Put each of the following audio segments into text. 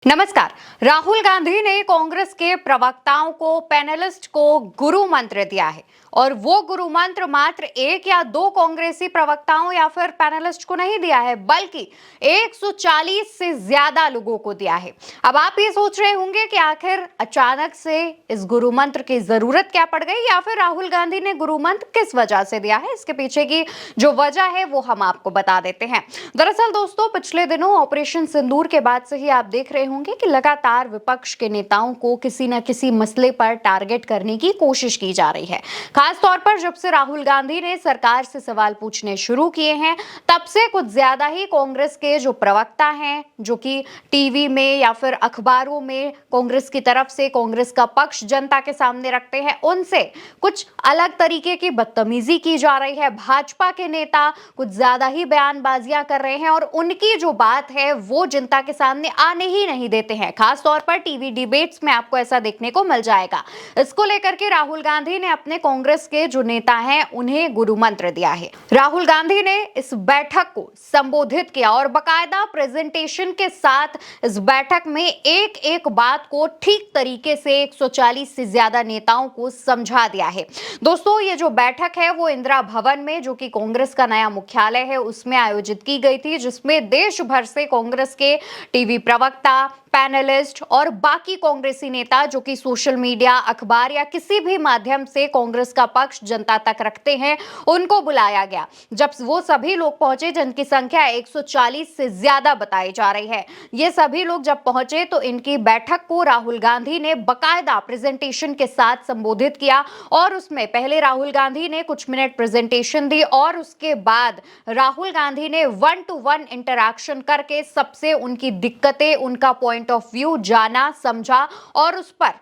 नमस्कार। राहुल गांधी ने कांग्रेस के प्रवक्ताओं को पैनलिस्ट को गुरु मंत्र दिया है और वो गुरु मंत्र मात्र एक या दो कांग्रेसी प्रवक्ताओं या फिर पैनलिस्ट को नहीं दिया है, बल्कि 140 से ज्यादा लोगों को दिया है। अब आप ये सोच रहे होंगे कि आखिर अचानक से इस गुरु मंत्र की जरूरत क्या पड़ गई या फिर राहुल गांधी ने गुरु मंत्र किस वजह से दिया है। इसके पीछे की जो वजह है वो हम आपको बता देते हैं। दरअसल दोस्तों, पिछले दिनों ऑपरेशन सिंदूर के बाद से ही आप देख रहे होंगे कि लगातार विपक्ष के नेताओं को किसी न किसी मसले पर टारगेट करने की कोशिश की जा रही है। खास तौर पर जब से राहुल गांधी ने सरकार से सवाल पूछने शुरू किए हैं, तब से कुछ ज्यादा ही कांग्रेस के जो प्रवक्ता हैं, जो कि टीवी में या फिर अखबारों में कांग्रेस की तरफ से कांग्रेस का पक्ष जनता के सामने रखते हैं, उनसे कुछ अलग तरीके की बदतमीजी की जा रही है। भाजपा के नेता कुछ ज्यादा ही बयानबाजियां कर रहे हैं और उनकी जो बात है वो जनता के सामने आने ही नहीं देते हैं। खास तौर पर टीवी डिबेट्स में आपको ऐसा देखने को मिल जाएगा। इसको लेकर के राहुल गांधी ने अपने कांग्रेस के जो नेता हैं उन्हें गुरु मंत्र दिया है। राहुल गांधी ने इस बैठक को संबोधित किया और बकायदा प्रेजेंटेशन के साथ इस बैठक में एक एक बात को ठीक तरीके से 140 से ज्यादा नेताओं को समझा दिया है। दोस्तों, ये जो बैठक है वो इंदिरा भवन में, जो कि कांग्रेस का नया मुख्यालय है, उसमें आयोजित की गई थी, जिसमें देश भर से कांग्रेस के टीवी प्रवक्ता, पैनलिस्ट और बाकी कांग्रेसी नेता जो कि सोशल मीडिया, अखबार या किसी भी माध्यम से कांग्रेस का पक्ष जनता तक रखते हैं, उनको बुलाया गया। जब वो सभी लोग पहुंचे, जिनकी संख्या 140 से ज्यादा बताई जा रही है, ये सभी लोग जब पहुंचे तो इनकी बैठक को राहुल गांधी ने बकायदा प्रेजेंटेशन के साथ संबोधित किया और उसमें पहले राहुल गांधी ने कुछ मिनट प्रेजेंटेशन दी और उसके बाद राहुल गांधी ने 1-to-1 इंटरैक्शन करके सबसे उनकी दिक्कतें, उनका पॉइंट ऑफ व्यू जाना, समझा और उस पर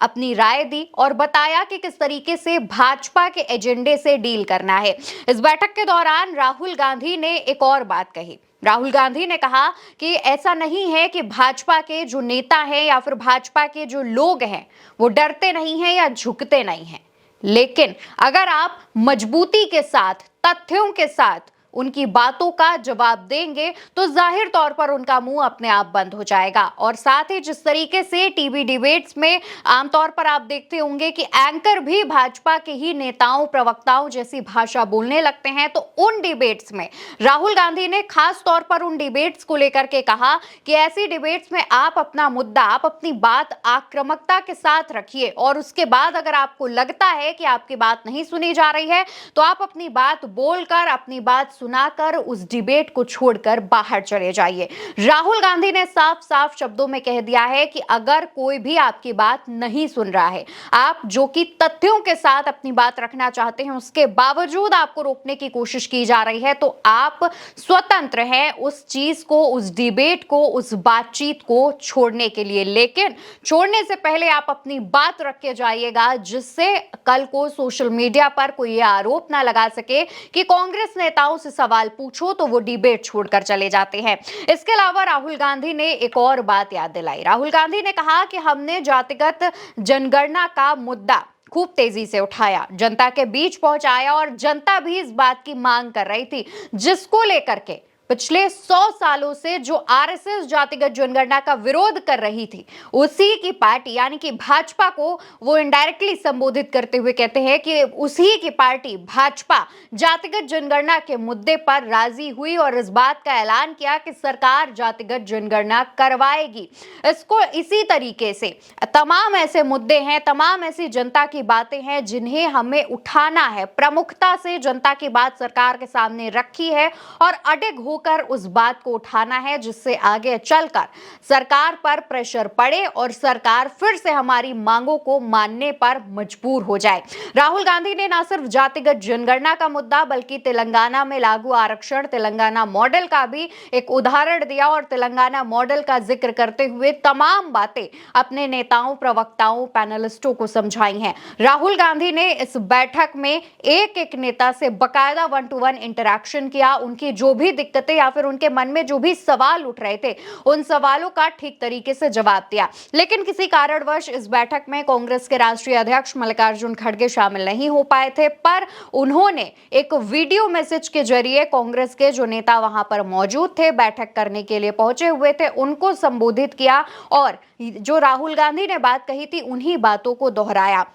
अपनी राय दी और बताया कि किस तरीके से भाजपा के एजेंडे से डील करना है। इस बैठक के दौरान राहुल गांधी ने एक और बात कही। राहुल गांधी ने कहा कि ऐसा नहीं है कि भाजपा के जो नेता हैं या फिर भाजपा के जो लोग हैं वो डरते नहीं हैं या झुकते नहीं हैं, लेकिन अगर आप मजबूती के साथ, तथ्यों के साथ उनकी बातों का जवाब देंगे तो जाहिर तौर पर उनका मुंह अपने आप बंद हो जाएगा। और साथ ही जिस तरीके से टीवी डिबेट्स में आमतौर पर आप देखते होंगे कि एंकर भी भाजपा के ही नेताओं, प्रवक्ताओं जैसी भाषा बोलने लगते हैं, तो उन डिबेट्स में राहुल गांधी ने खास तौर पर उन डिबेट्स को लेकर के कहा कि ऐसी डिबेट्स में आप अपना मुद्दा, आप अपनी बात आक्रामकता के साथ रखिए और उसके बाद अगर आपको लगता है कि आपकी बात नहीं सुनी जा रही है तो आप अपनी बात बोलकर, अपनी बात सुनाकर उस डिबेट को छोड़कर बाहर चले जाइए। राहुल गांधी ने साफ साफ शब्दों में कह दिया है कि अगर कोई भी आपकी बात नहीं सुन रहा है, आप जो कि तथ्यों के साथ अपनी बात रखना चाहते हैं, उसके बावजूद आपको रोकने की कोशिश की जा रही है, तो आप स्वतंत्र हैं उस चीज को, उस डिबेट को, उस बातचीत को छोड़ने के लिए। लेकिन छोड़ने से पहले आप अपनी बात रख के जाइएगा, जिससे कल को सोशल मीडिया पर कोई ये आरोप ना लगा सके कि कांग्रेस नेताओं से सवाल पूछो तो वो डिबेट छोड़कर चले जाते हैं। इसके अलावा राहुल गांधी ने एक और बात याद दिलाई। राहुल गांधी ने कहा कि हमने जातिगत जनगणना का मुद्दा खूब तेजी से उठाया, जनता के बीच पहुंचाया और जनता भी इस बात की मांग कर रही थी, जिसको लेकर के पिछले 100 सालों से जो आरएसएस जातिगत जनगणना का विरोध कर रही थी, उसी की पार्टी यानी कि भाजपा को वो इनडायरेक्टली संबोधित करते हुए कहते हैं कि उसी की पार्टी भाजपा जातिगत जनगणना के मुद्दे पर राजी हुई और इस बात का ऐलान किया कि सरकार जातिगत जनगणना करवाएगी। इसको इसी तरीके से तमाम ऐसे मुद्दे हैं, तमाम ऐसी जनता की बातें हैं जिन्हें हमें उठाना है, प्रमुखता से जनता की बात सरकार के सामने रखी है और अडिग कर उस बात को उठाना है, जिससे आगे चलकर सरकार पर प्रेशर पड़े और सरकार फिर से हमारी मांगों को मानने पर मजबूर हो जाए। राहुल गांधी ने न सिर्फ जातिगत जनगणना का मुद्दा बल्कि तेलंगाना में लागू आरक्षण, तेलंगाना मॉडल का भी एक उदाहरण दिया और तेलंगाना मॉडल का जिक्र करते हुए तमाम बातें अपने नेताओं, प्रवक्ताओं, पैनलिस्टों को समझाई हैं। राहुल गांधी ने इस बैठक में एक एक नेता से बकायदा 1-to-1 इंटरैक्शन किया, उनकी जो भी दिक्कतें थे या फिर उनके मन में जो भी सवाल उठ रहे थे उन सवालों का ठीक तरीके से जवाब दिया। लेकिन किसी कारणवश इस बैठक में कांग्रेस के राष्ट्रीय अध्यक्ष मल्लिकार्जुन खड़गे शामिल नहीं हो पाए थे, पर उन्होंने एक वीडियो मैसेज के जरिए कांग्रेस के जो नेता वहां पर मौजूद थे, बैठक करने के लिए पहुंचे हुए थे, उनको संबोधित किया और जो राहुल गांधी ने बात कही थी उन्हीं बातों को दोहराया।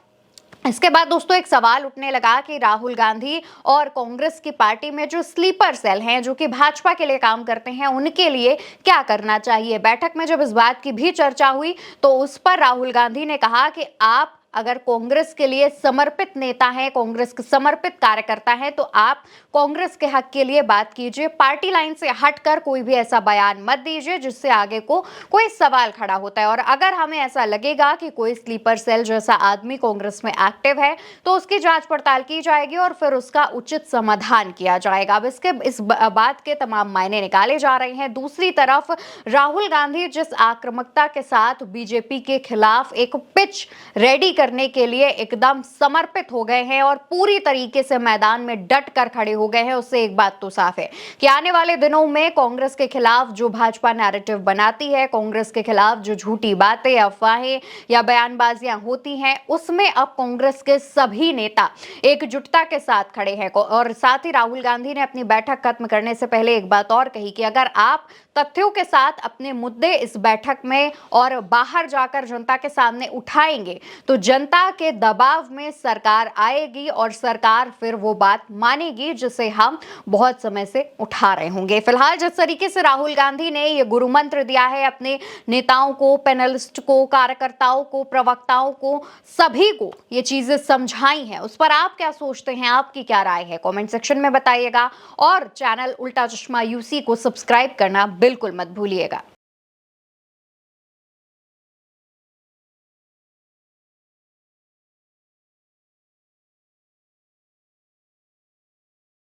इसके बाद दोस्तों एक सवाल उठने लगा कि राहुल गांधी और कांग्रेस की पार्टी में जो स्लीपर सेल हैं, जो कि भाजपा के लिए काम करते हैं, उनके लिए क्या करना चाहिए। बैठक में जब इस बात की भी चर्चा हुई तो उस पर राहुल गांधी ने कहा कि आप अगर कांग्रेस के लिए समर्पित नेता हैं, कांग्रेस के समर्पित कार्यकर्ता हैं, तो आप कांग्रेस के हक के लिए बात कीजिए। पार्टी लाइन से हटकर कोई भी ऐसा बयान मत दीजिए जिससे आगे को कोई सवाल खड़ा होता है। और अगर हमें ऐसा लगेगा कि कोई स्लीपर सेल जैसा आदमी कांग्रेस में एक्टिव है तो उसकी जांच पड़ताल की जाएगी और फिर उसका उचित समाधान किया जाएगा। अब इस बात के तमाम मायने निकाले जा रहे हैं। दूसरी तरफ राहुल गांधी जिस आक्रामकता के साथ बीजेपी के खिलाफ एक पिच रेडी करने के लिए एकदम समर्पित हो गए हैं और पूरी तरीके से मैदान में डट कर खड़े हो गए हैं, उससे एक बात तो साफ है कि आने वाले दिनों में कांग्रेस के खिलाफ जो भाजपा नैरेटिव बनाती है, कांग्रेस के खिलाफ जो झूठी बातें, अफवाहें या बयानबाजियां होती हैं, उसमें अब कांग्रेस के सभी नेता एकजुटता के साथ खड़े हैं। और साथ ही राहुल गांधी ने अपनी बैठक खत्म करने से पहले एक बात और कही कि अगर आप तथ्यों के साथ अपने मुद्दे इस बैठक में और बाहर जाकर जनता के सामने उठाएंगे तो जनता के दबाव में सरकार आएगी और सरकार फिर वो बात मानेगी जिसे हम बहुत समय से उठा रहे होंगे। फिलहाल जिस तरीके से राहुल गांधी ने ये गुरु मंत्र दिया है अपने नेताओं को, पैनलिस्ट को, कार्यकर्ताओं को, प्रवक्ताओं को, सभी को ये चीजें समझाई हैं, उस पर आप क्या सोचते हैं, आपकी क्या राय है, कमेंट सेक्शन में बताइएगा। और चैनल उल्टा चश्मा यूसी को सब्सक्राइब करना बिल्कुल मत भूलिएगा।